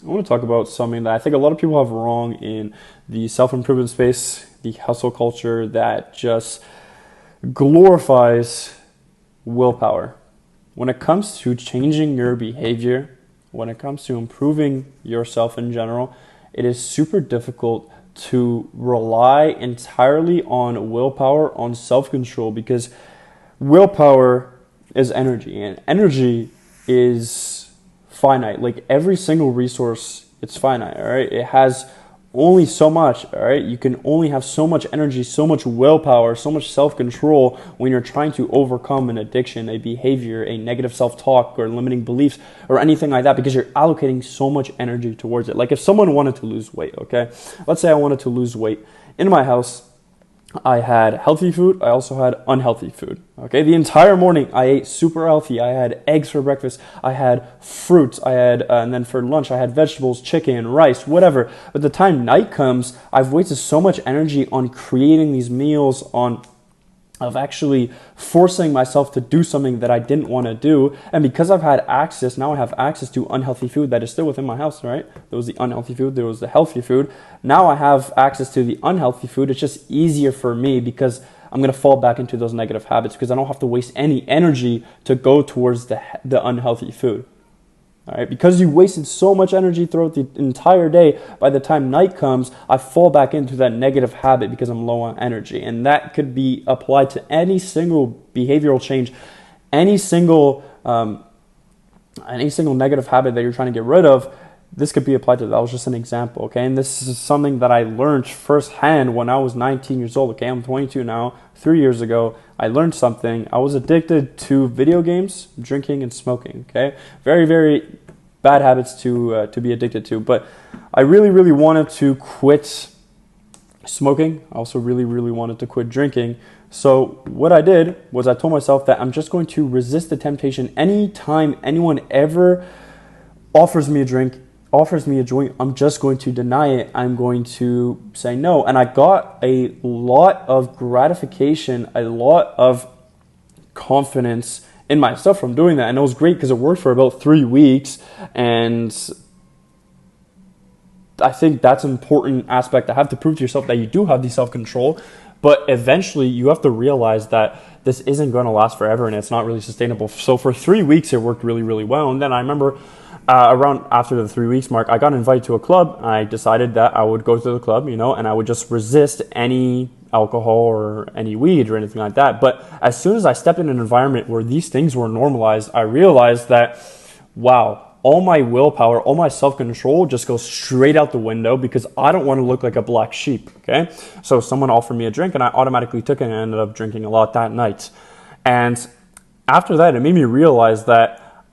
I want to talk about something that I think a lot of people have wrong in the self-improvement space, the hustle culture that just glorifies willpower. When it comes to changing your behavior, when it comes to improving yourself in general, it is super difficult to rely entirely on willpower, on self-control, because willpower is energy, and energy is finite. Like every single resource, it's finite, all right? It has only so much, all right? You can only have so much energy, so much willpower, so much self-control when you're trying to overcome an addiction, a behavior, a negative self-talk, or limiting beliefs, or anything like that, because you're allocating so much energy towards it. Like if someone wanted to lose weight, okay? Let's say I wanted to lose weight. In my house, I had healthy food. I also had unhealthy food. Okay, the entire morning I ate super healthy. I had eggs for breakfast. I had fruits. And then for lunch I had vegetables, chicken, rice, whatever. But the time night comes, I've wasted so much energy on creating these meals, of actually forcing myself to do something that I didn't want to do. And because I've had access, now I have access to unhealthy food that is still within my house, right? There was the unhealthy food, there was the healthy food. Now I have access to the unhealthy food. It's just easier for me because I'm going to fall back into those negative habits because I don't have to waste any energy to go towards the unhealthy food. All right, because you wasted so much energy throughout the entire day, by the time night comes, I fall back into that negative habit because I'm low on energy. And that could be applied to any single behavioral change, any single negative habit that you're trying to get rid of. This could be applied to that. Was just an example, okay? And this is something that I learned firsthand when I was 19 years old, okay? I'm 22 now. 3 years ago, I learned something. I was addicted to video games, drinking, and smoking, okay? Very, very bad habits to be addicted to. But I really, really wanted to quit smoking. I also really, really wanted to quit drinking. So what I did was I told myself that I'm just going to resist the temptation anytime anyone ever offers me a drink, offers me a joint, I'm just going to deny it. I'm going to say no. And I got a lot of gratification, a lot of confidence in myself from doing that. And it was great because it worked for about 3 weeks. And I think that's an important aspect to have, to prove to yourself that you do have the self-control. But eventually you have to realize that this isn't going to last forever and it's not really sustainable. So for 3 weeks, it worked really, really well. And then I remember around after the 3 weeks mark, I got invited to a club. I decided that I would go to the club, and I would just resist any alcohol or any weed or anything like that. But as soon as I stepped in an environment where these things were normalized, I realized that, wow, all my willpower, all my self-control just goes straight out the window because I don't want to look like a black sheep, okay? So someone offered me a drink and I automatically took it and I ended up drinking a lot that night. And after that, it made me realize that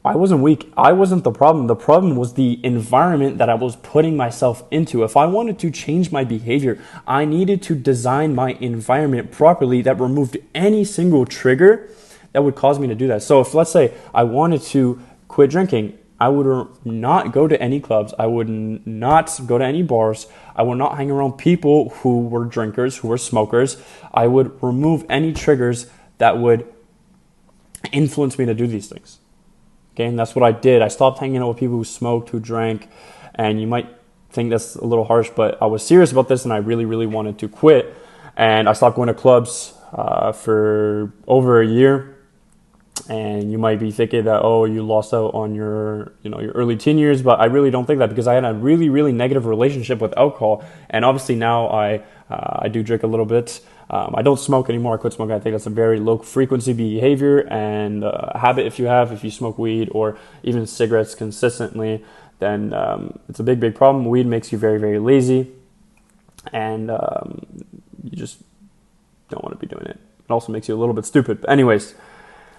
I wasn't weak. I wasn't the problem. The problem was the environment that I was putting myself into. If I wanted to change my behavior, I needed to design my environment properly that removed any single trigger that would cause me to do that. So if, let's say, I wanted to quit drinking, I would not go to any clubs. I would not go to any bars. I would not hang around people who were drinkers, who were smokers. I would remove any triggers that would influence me to do these things. Okay, and that's what I did. I stopped hanging out with people who smoked, who drank, and you might think that's a little harsh, but I was serious about this and I really, really wanted to quit. And I stopped going to clubs for over a year. And you might be thinking that, oh, you lost out on your early teen years, but I really don't think that because I had a really, really negative relationship with alcohol. And obviously now I do drink a little bit. I don't smoke anymore. I quit smoking. I think that's a very low frequency behavior and habit. If you smoke weed or even cigarettes consistently, then it's a big, big problem. Weed makes you very, very lazy, and you just don't want to be doing it. It also makes you a little bit stupid. But anyways,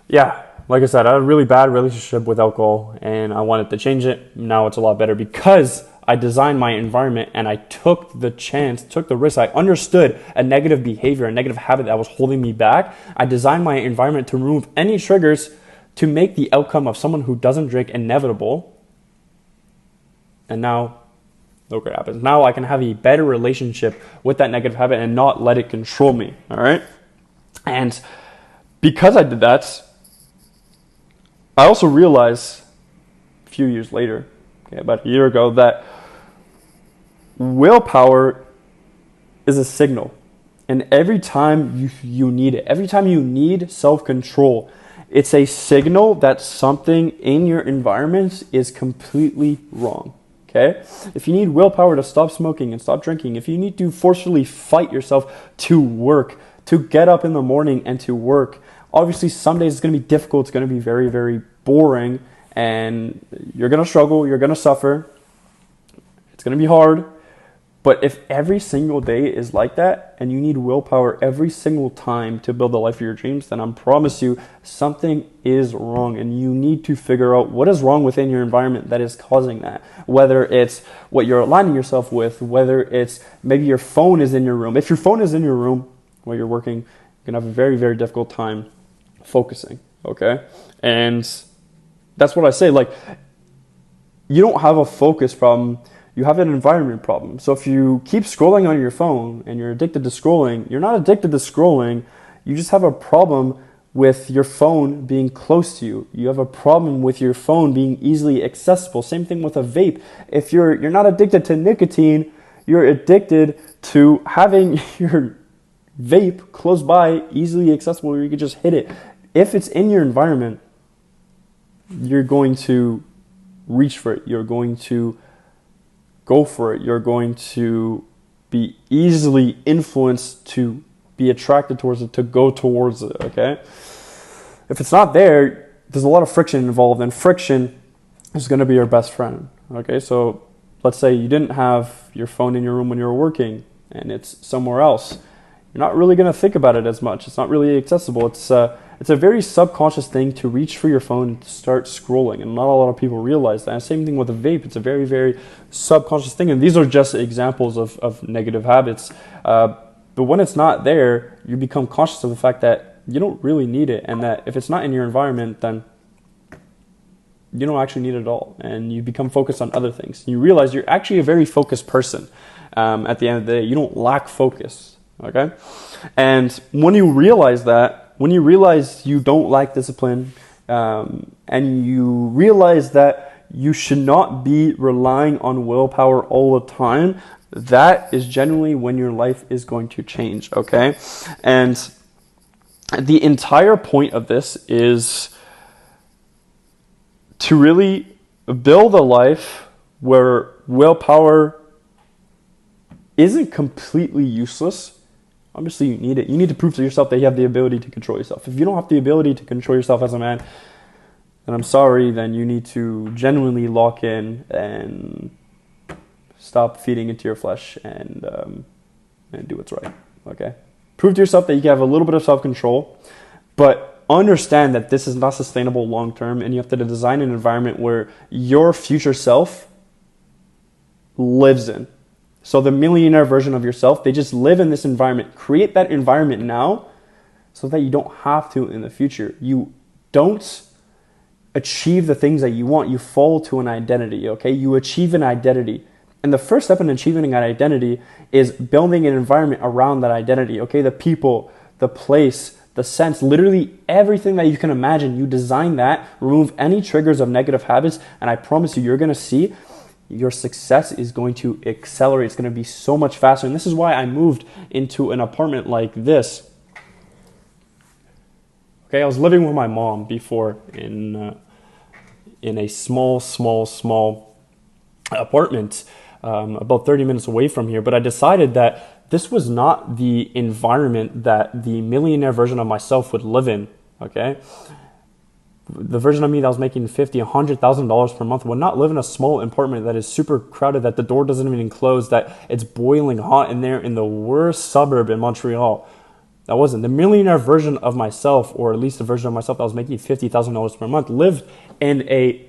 yeah, like I said, I had a really bad relationship with alcohol and I wanted to change it. Now it's a lot better because I designed my environment and I took the risk. I understood a negative behavior, a negative habit that was holding me back. I designed my environment to remove any triggers to make the outcome of someone who doesn't drink inevitable. And now, look what happens. Now I can have a better relationship with that negative habit and not let it control me, all right? And because I did that, I also realized a few years later, okay, about a year ago, that willpower is a signal. And every time you need it, every time you need self-control, it's a signal that something in your environment is completely wrong. Okay? If you need willpower to stop smoking and stop drinking, if you need to forcefully fight yourself to work, to get up in the morning and to work, obviously some days it's going to be difficult, it's going to be very, very boring, and you're going to struggle, you're going to suffer, it's going to be hard. But if every single day is like that and you need willpower every single time to build the life of your dreams, then I promise you something is wrong, and you need to figure out what is wrong within your environment that is causing that. Whether it's what you're aligning yourself with, whether it's maybe your phone is in your room. If your phone is in your room while you're working, you're going to have a very, very difficult time focusing, okay? And that's what I say. Like, you don't have a focus problem. You have an environment problem. So if you keep scrolling on your phone and you're addicted to scrolling, you're not addicted to scrolling. You just have a problem with your phone being close to you. You have a problem with your phone being easily accessible. Same thing with a vape. If you're not addicted to nicotine, you're addicted to having your vape close by, easily accessible, where you can just hit it. If it's in your environment, you're going to reach for it. You're going to go for it. You're going to be easily influenced to be attracted towards it, to go towards it, okay? If it's not there, there's a lot of friction involved, and friction is going to be your best friend, okay? So let's say you didn't have your phone in your room when you were working and it's somewhere else. You're not really going to think about it as much. It's not really accessible. It's a very subconscious thing to reach for your phone and to start scrolling, and not a lot of people realize that. And same thing with a vape. It's a very, very subconscious thing, and these are just examples of negative habits. But when it's not there, you become conscious of the fact that you don't really need it, and that if it's not in your environment, then you don't actually need it at all, and you become focused on other things. You realize you're actually a very focused person. At the end of the day, you don't lack focus, okay? And when you realize that, when you realize you don't lack discipline, and you realize that you should not be relying on willpower all the time, that is generally when your life is going to change, okay? And the entire point of this is to really build a life where willpower isn't completely useless. Obviously, you need it. You need to prove to yourself that you have the ability to control yourself. If you don't have the ability to control yourself as a man, then I'm sorry, then you need to genuinely lock in and stop feeding into your flesh and do what's right, okay? Prove to yourself that you can have a little bit of self-control, but understand that this is not sustainable long-term, and you have to design an environment where your future self lives in. So the millionaire version of yourself, they just live in this environment. Create that environment now so that you don't have to in the future. You don't achieve the things that you want. You fall to an identity, okay? You achieve an identity. And the first step in achieving an identity is building an environment around that identity, okay? The people, the place, the sense, literally everything that you can imagine. You design that, remove any triggers of negative habits, and I promise you, you're going to see your success is going to accelerate. It's going to be so much faster. And this is why I moved into an apartment like this. Okay, I was living with my mom before in a small apartment about 30 minutes away from here. But I decided that this was not the environment that the millionaire version of myself would live in, okay? The version of me that was making $50,000, $100,000 per month would not live in a small apartment that is super crowded, that the door doesn't even close, that it's boiling hot in there in the worst suburb in Montreal. That wasn't. The millionaire version of myself, or at least the version of myself that was making $50,000 per month, lived in a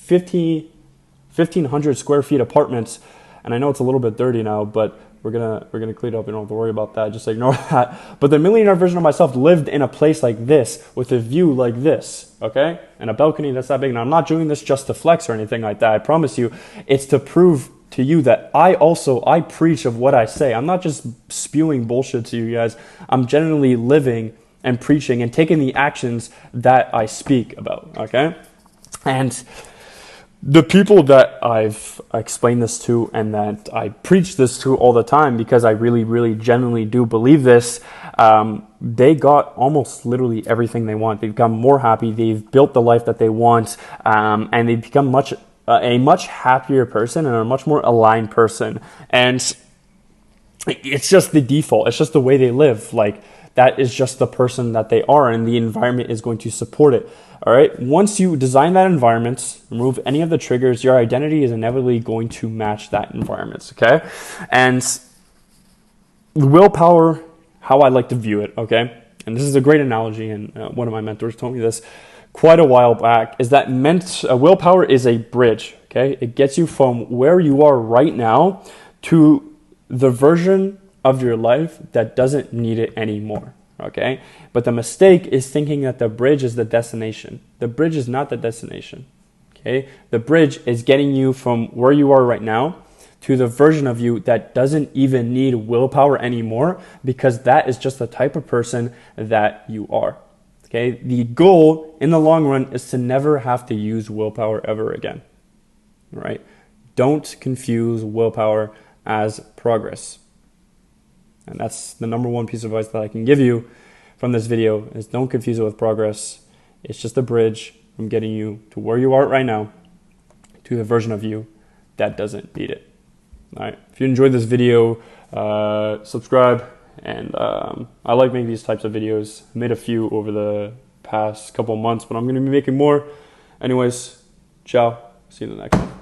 1,500 square feet apartment. And I know it's a little bit dirty now, but we're gonna clean it up. You don't have to worry about that. Just ignore that. But the millionaire version of myself lived in a place like this, with a view like this, okay? And a balcony that's that big. Now, I'm not doing this just to flex or anything like that. I promise you, it's to prove to you that I preach of what I say. I'm not just spewing bullshit to you guys. I'm genuinely living and preaching and taking the actions that I speak about, okay? And The people that I've explained this to and that I preach this to all the time, because I really, really genuinely do believe this, they got almost literally everything they want. They've become more happy. They've built the life that they want, and they've become a much happier person and a much more aligned person. And it's just the default. It's just the way they live. Like, that is just the person that they are, and the environment is going to support it. All right. Once you design that environment, remove any of the triggers, your identity is inevitably going to match that environment. Okay. And willpower, how I like to view it. Okay. And this is a great analogy. And one of my mentors told me this quite a while back, is that willpower is a bridge. Okay. It gets you from where you are right now to the version of your life that doesn't need it anymore. Okay. But the mistake is thinking that the bridge is the destination. The bridge is not the destination. Okay. The bridge is getting you from where you are right now to the version of you that doesn't even need willpower anymore, because that is just the type of person that you are. Okay. The goal in the long run is to never have to use willpower ever again. All right. Don't confuse willpower as progress. And that's the number one piece of advice that I can give you from this video, is don't confuse it with progress. It's just a bridge from getting you to where you are right now to the version of you that doesn't need it. All right. If you enjoyed this video, subscribe. And I like making these types of videos. I made a few over the past couple months, but I'm going to be making more. Anyways, ciao. See you in the next one.